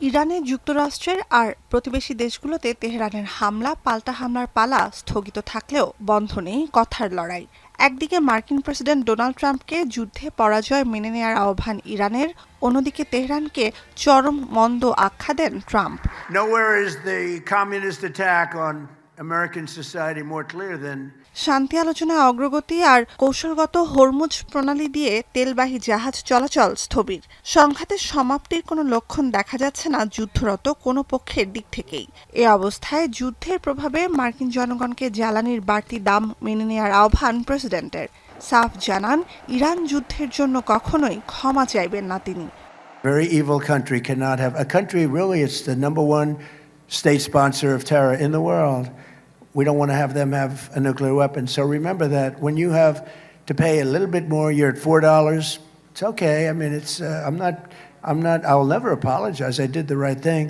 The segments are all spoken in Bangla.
ইরানে যুক্তরাষ্ট্রের আর প্রতিবেশী দেশগুলোতে তেহরানের হামলা পাল্টা হামলার পালা স্থগিত থাকলেও বন্ধ নেই কথার লড়াই। একদিকে মার্কিন প্রেসিডেন্ট ডোনাল্ড ট্রাম্পকে যুদ্ধে পরাজয় মেনে নেয়ার আহ্বান ইরানের, অন্যদিকে তেহরানকে চরম মন্দ আখ্যা দেন Trump. Nowhere is the communist attack on American society more clear than শান্তি আলোচনায় অগ্রগতি আর কৌশলগত হরমুজ প্রণালী দিয়ে তেলবাহী জাহাজ চলাচল স্থবির। সংঘাতের সমাপ্তির কোনো লক্ষণ দেখা যাচ্ছে না যুদ্ধরত কোনো পক্ষের দিক থেকেই। এ অবস্থায় যুদ্ধের প্রভাবে মার্কিন জনগণকে জ্বালানির বাড়তি দাম মেনে নেওয়ার আহ্বান প্রেসিডেন্টের। সাফ জানান, ইরান যুদ্ধের জন্য কখনোই ক্ষমা চাইবেন না তিনি। very evil country cannot have a country really it's the number one state sponsor of terror in the world. We don't want to have them have a nuclear weapon. So remember that when you have to pay a little bit more, you're at $4. It's okay. I mean, it's I'll never apologize. I did the right thing.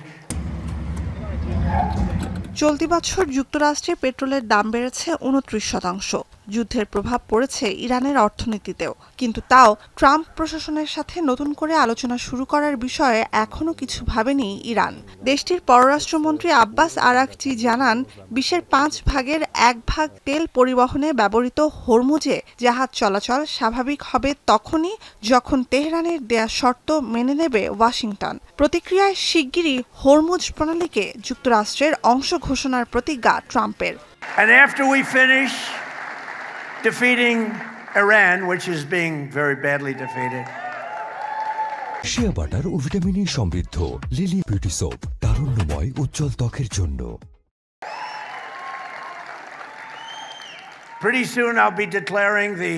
চলতি বছর যুক্তরাষ্ট্রে পেট্রোলের দাম বেড়েছে 29%। যুদ্ধের প্রভাব পড়েছে ইরানের অর্থনীতিতেও, কিন্তু তাও ট্রাম্প প্রশাসনের সাথে নতুন করে আলোচনা শুরু করার বিষয়ে এখনো কিছু ভাবেনি ইরান। দেশটির পররাষ্ট্রমন্ত্রী আব্বাস আরাকচি জানান, বিশ্বের 5 ভাগের 1 ভাগ তেল পরিবহনে ব্যবহৃত হরমুজে জাহাজ চলাচল স্বাভাবিক হবে তখনই যখন তেহরানের দেয়া শর্ত মেনে নেবে ওয়াশিংটন। প্রতিক্রিয়ায় শিগগিরই হরমুজ প্রণালীকে যুক্তরাষ্ট্রের অংশ ঘোষণার প্রতিজ্ঞা ট্রাম্পের। And after we finish defeating Iran, which is being very badly defeated. Shea butter ও ভিটামিন সমৃদ্ধ লিলি বিউটি সোপ, তারুণ্যময় উজ্জ্বল ত্বকের জন্য। Pretty soon I'll be declaring the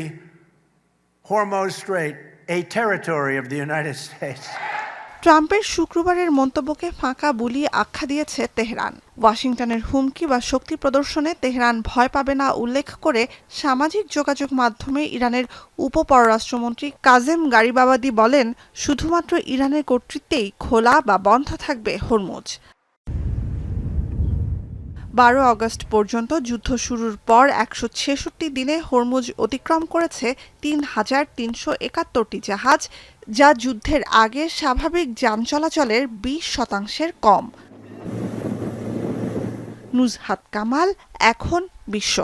Hormuz Strait a territory of the United States. ট্রাম্পের শুক্রবারের মন্তব্যকে ফাঁকা বুলি আখ্যা দিয়েছে তেহরান। ওয়াশিংটনের হুমকি বা শক্তি প্রদর্শনে তেহরান ভয় পাবে না উল্লেখ করে সামাজিক যোগাযোগ মাধ্যমে ইরানের উপপররাষ্ট্রমন্ত্রী কাজেম গারিবাবাদি বলেন, শুধুমাত্র ইরানের কর্তৃত্বেই খোলা বা বন্ধ থাকবে হরমুজ। 12 আগস্ট পর্যন্ত যুদ্ধ শুরুর পর 166 দিনে হরমুজ অতিক্রম করেছে 3,371টি জাহাজ, যা যুদ্ধের আগে স্বাভাবিক যান চলাচলের 20% কম। নুজহাত কামাল, এখন বিশ্ব।